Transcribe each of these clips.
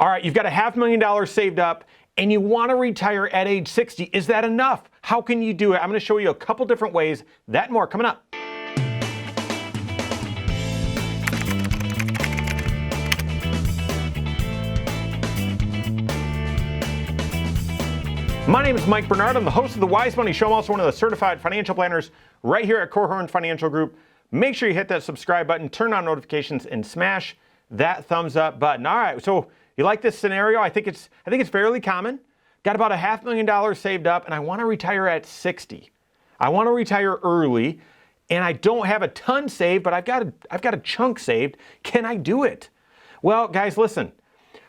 All right, you've got $500,000 saved up and you want to retire at age 60. Is that enough? How can you do it? I'm going to show you a couple different ways. That and more coming up. My name is Mike Bernard. I'm the host of the Wise Money Show. I'm also one of the certified financial planners right here at Korhorn Financial Group. Make sure you hit that subscribe button, turn on notifications, and smash that thumbs up button. All right, so you like this scenario? I think it's fairly common. Got about $500,000 saved up, and I want to retire at 60. I want to retire early, and I don't have a ton saved, but I've got a chunk saved. Can I do it? Well, guys, listen.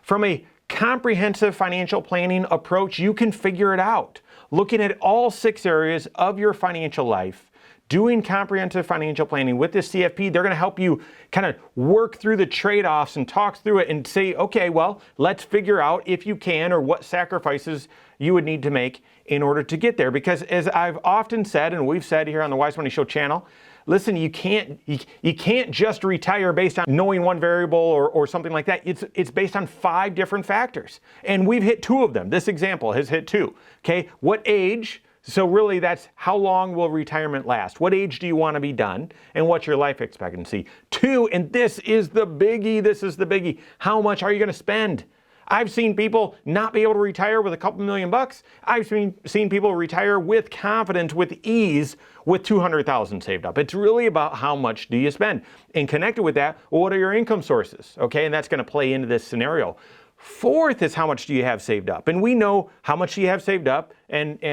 From a comprehensive financial planning approach, you can figure it out. Looking at all 6 areas of your financial life, doing comprehensive financial planning with this CFP, they're going to help you kind of work through the trade-offs and talk through it and say, okay, well, let's figure out if you can or what sacrifices you would need to make in order to get there. Because as I've often said, and we've said here on the Wise Money Show channel, listen, you can't just retire based on knowing one variable or something like that. It's based on 5 different factors. And we've hit 2 of them. This example has hit 2. Okay, what age? So really that's how long will retirement last? What age do you want to be done? And what's your life expectancy? 2, and this is the biggie, how much are you going to spend? I've seen people not be able to retire with a couple $1,000,000. I've seen people retire with confidence, with ease, with $200,000 saved up. It's really about how much do you spend. And connected with that, well, what are your income sources? Okay, and that's going to play into this scenario. 4th is how much do you have saved up? And we know how much do you have saved up and you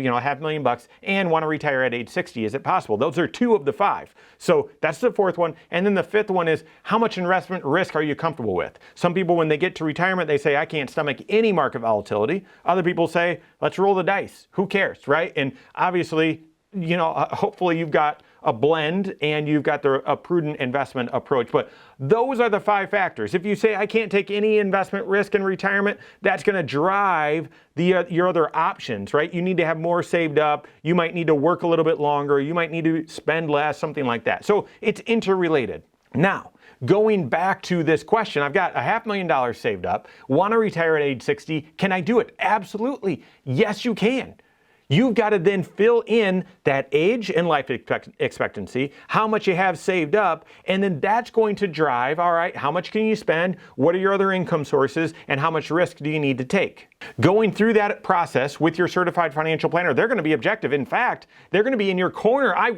know, $500,000 and want to retire at age 60. Is it possible? Those are 2 of the 5. So that's the 4th one. And then the 5th one is how much investment risk are you comfortable with? Some people, when they get to retirement, they say, I can't stomach any market volatility. Other people say, let's roll the dice. Who cares, right? And obviously, you know, hopefully you've got a blend and you've got a prudent investment approach. But those are the 5 factors. If you say, I can't take any investment risk in retirement, that's going to drive your other options, right? You need to have more saved up. You might need to work a little bit longer. You might need to spend less, something like that. So it's interrelated. Now, going back to this question, I've got $500,000 saved up, want to retire at age 60. Can I do it? Absolutely. Yes, you can. You've got to then fill in that age and life expectancy, how much you have saved up, and then that's going to drive, all right, how much can you spend, what are your other income sources, and how much risk do you need to take? Going through that process with your certified financial planner, they're going to be objective. In fact, they're going to be in your corner. I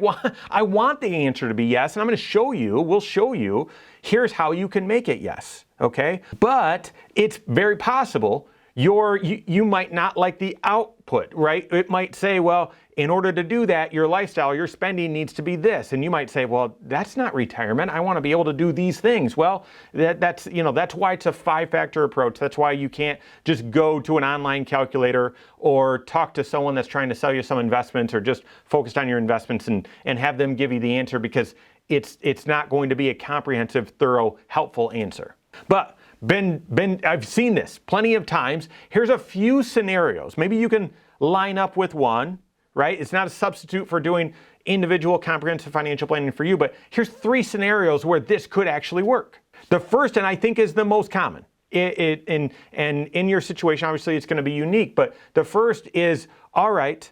want the answer to be yes, and I'm going to show you, we'll show you, here's how you can make it yes, okay? But it's very possible you might not like the output, right? It might say, well, in order to do that, your lifestyle, your spending needs to be this. And you might say, well, that's not retirement. I want to be able to do these things. Well, that's why it's a 5-factor approach. That's why you can't just go to an online calculator or talk to someone that's trying to sell you some investments or just focused on your investments and have them give you the answer, because it's not going to be a comprehensive, thorough, helpful answer. But I've seen this plenty of times. Here's a few scenarios. Maybe you can line up with one, right? It's not a substitute for doing individual comprehensive financial planning for you, but here's 3 scenarios where this could actually work. The first, and I think is the most common, and in your situation, obviously it's going to be unique, but the first is, all right,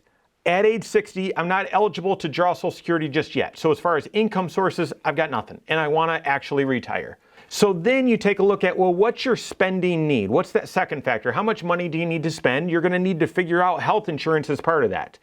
at age 60, I'm not eligible to draw Social Security just yet. So as far as income sources, I've got nothing, and I want to actually retire. So then you take a look at, well, what's your spending need? What's that second factor? How much money do you need to spend? You're going to need to figure out health insurance as part of that.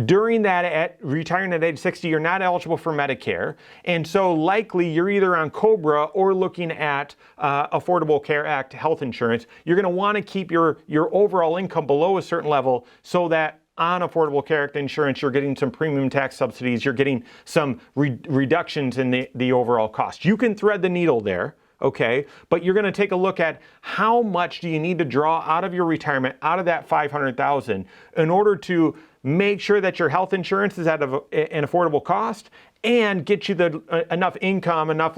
During that, at retiring at age 60, you're not eligible for Medicare. And so likely you're either on COBRA or looking at Affordable Care Act health insurance. You're going to want to keep your overall income below a certain level so that on Affordable Care Act insurance, you're getting some premium tax subsidies. You're getting some reductions in the overall cost. You can thread the needle there. Okay, but you're going to take a look at how much do you need to draw out of your retirement, out of that $500,000, in order to make sure that your health insurance is at an affordable cost and get you enough income, enough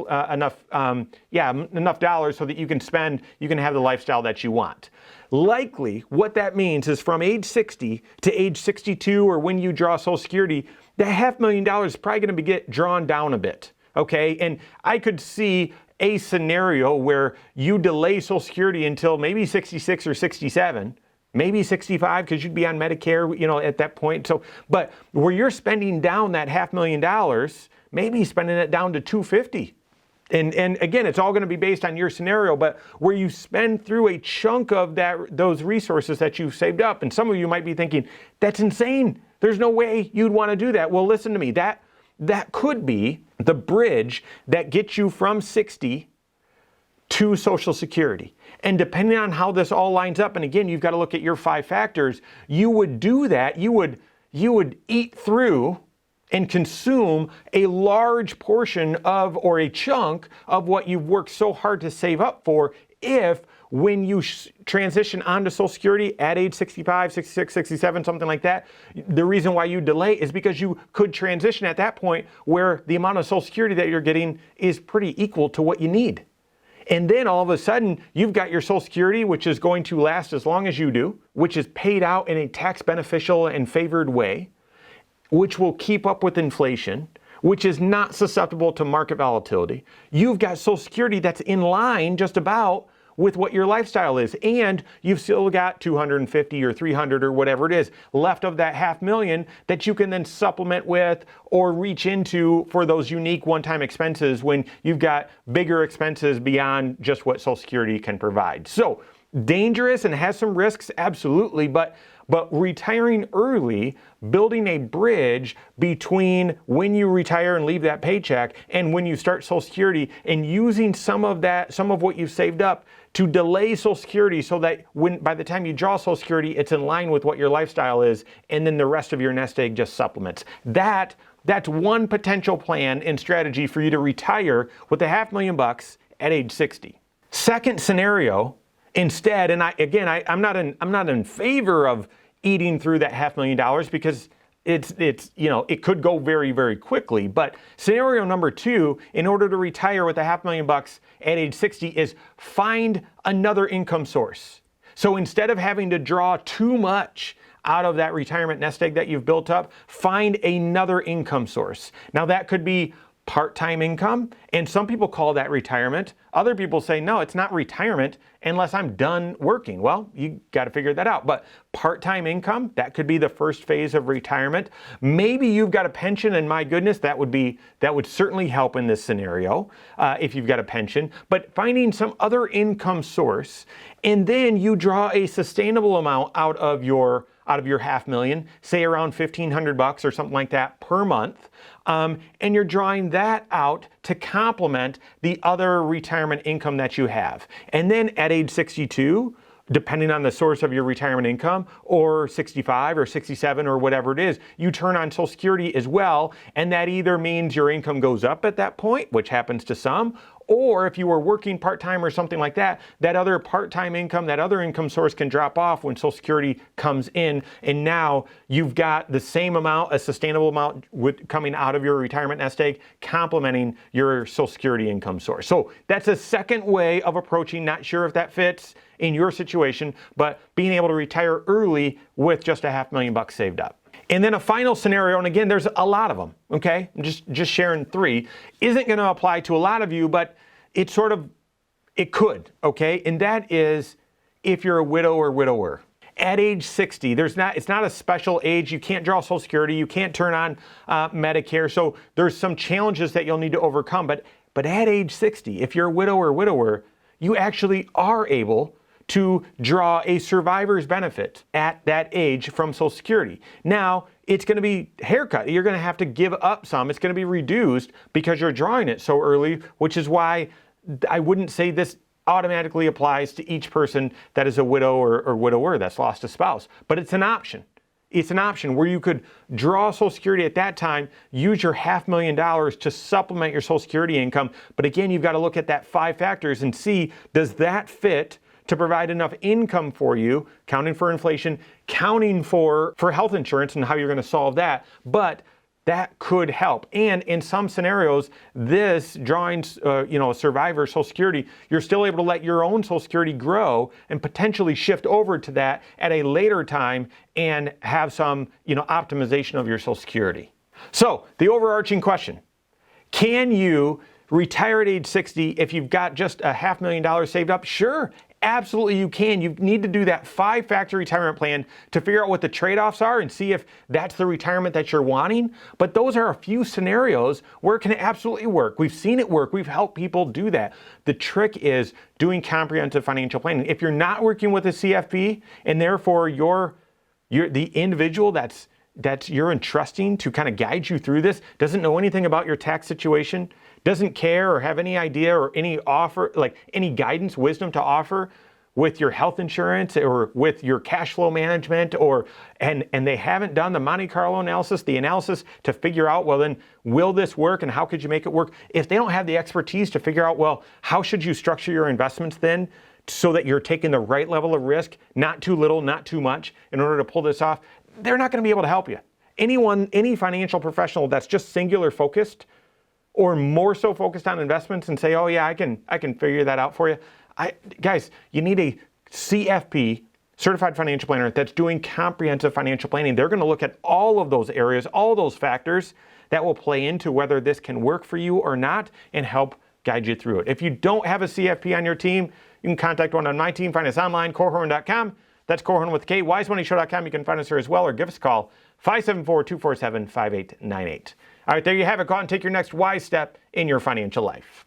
dollars so that you can spend, you can have the lifestyle that you want. Likely, what that means is from age 60 to age 62, or when you draw Social Security, that $500,000 is probably going to get drawn down a bit. Okay, and I could see a scenario where you delay Social Security until maybe 66 or 67, maybe 65 because you'd be on Medicare, at that point. So, but where you're spending down that $500,000, maybe spending it down to $250. And again, it's all going to be based on your scenario, but where you spend through a chunk of those resources that you've saved up. And some of you might be thinking, that's insane. There's no way you'd want to do that. Well, listen to me. That could be the bridge that gets you from 60 to Social Security. And depending on how this all lines up, and again, you've got to look at your 5 factors, you would do that. You would eat through and consume a large portion of, or a chunk of, what you've worked so hard to save up for, if when you transition onto Social Security at age 65, 66, 67, something like that, the reason why you delay is because you could transition at that point where the amount of Social Security that you're getting is pretty equal to what you need. And then all of a sudden, you've got your Social Security, which is going to last as long as you do, which is paid out in a tax beneficial and favored way, which will keep up with inflation, which is not susceptible to market volatility. You've got Social Security that's in line just about with what your lifestyle is, and you've still got 250 or 300 or whatever it is left of that $500,000 that you can then supplement with or reach into for those unique one-time expenses when you've got bigger expenses beyond just what Social Security can provide. So dangerous and has some risks, absolutely, but retiring early, building a bridge between when you retire and leave that paycheck and when you start Social Security, and using some of what you've saved up to delay Social Security so that by the time you draw Social Security, it's in line with what your lifestyle is, and then the rest of your nest egg just supplements. That's one potential plan and strategy for you to retire with $500,000 at age 60. Second scenario, instead, and I'm not in favor of eating through that $500,000 because it could go very, very quickly. But scenario number 2, in order to retire with $500,000 at age 60, is find another income source. So instead of having to draw too much out of that retirement nest egg that you've built up, find another income source. Now that could be part-time income, and some people call that retirement. Other people say, no, it's not retirement unless I'm done working. Well, you got to figure that out. But part-time income, that could be the first phase of retirement. Maybe you've got a pension, and my goodness, that would certainly help in this scenario if you've got a pension. But finding some other income source, and then you draw a sustainable amount out of your $500,000, say around $1,500 or something like that per month. And you're drawing that out to complement the other retirement income that you have. And then at age 62, depending on the source of your retirement income, or 65 or 67 or whatever it is, you turn on Social Security as well. And that either means your income goes up at that point, which happens to some, or if you were working part-time or something like that, that other part-time income, that other income source can drop off when Social Security comes in, and now you've got the same amount, a sustainable amount coming out of your retirement nest egg, complementing your Social Security income source. So that's a second way of approaching, not sure if that fits in your situation, but being able to retire early with just $500,000 saved up. And then a final scenario, and again, there's a lot of them, okay? I'm just sharing 3. Isn't going to apply to a lot of you, but it could, okay? And that is if you're a widow or widower. At age 60, it's not a special age. You can't draw Social Security. You can't turn on Medicare. So there's some challenges that you'll need to overcome. But at age 60, if you're a widow or widower, you actually are able to draw a survivor's benefit at that age from Social Security. Now, it's going to be haircut. You're going to have to give up some. It's going to be reduced because you're drawing it so early, which is why I wouldn't say this automatically applies to each person that is a widow or widower that's lost a spouse. But it's an option. It's an option where you could draw Social Security at that time, use your $500,000 to supplement your Social Security income. But again, you've got to look at that 5 factors and see, does that fit to provide enough income for you, counting for inflation, counting for health insurance and how you're going to solve that. But that could help. And in some scenarios, this drawing, a survivor Social Security, you're still able to let your own Social Security grow and potentially shift over to that at a later time and have some, optimization of your Social Security. So the overarching question, can you retire at age 60 if you've got just a $500,000 saved up? Sure, absolutely you can. You need to do that 5-factor retirement plan to figure out what the trade-offs are and see if that's the retirement that you're wanting. But those are a few scenarios where it can absolutely work. We've seen it work. We've helped people do that. The trick is doing comprehensive financial planning. If you're not working with a CFP and therefore you're the individual that you're entrusting to kind of guide you through this, doesn't know anything about your tax situation, doesn't care or have any idea or any offer, like any guidance, wisdom to offer with your health insurance or with your cash flow management, and they haven't done the Monte Carlo analysis, the analysis to figure out, well then, will this work and how could you make it work? If they don't have the expertise to figure out, well, how should you structure your investments then so that you're taking the right level of risk, not too little, not too much, in order to pull this off, they're not going to be able to help you. Any financial professional that's just singular focused or more so focused on investments and say, oh yeah, I can figure that out for you. Guys, you need a CFP, certified financial planner, that's doing comprehensive financial planning. They're going to look at all of those areas, all those factors that will play into whether this can work for you or not and help guide you through it. If you don't have a CFP on your team, you can contact one on my team. Find us online, Korhorn.com. That's Korhorn with K. WiseMoneyShow.com. You can find us here as well, or give us a call, 574-247-5898. All right, there you have it. Go out and take your next wise step in your financial life.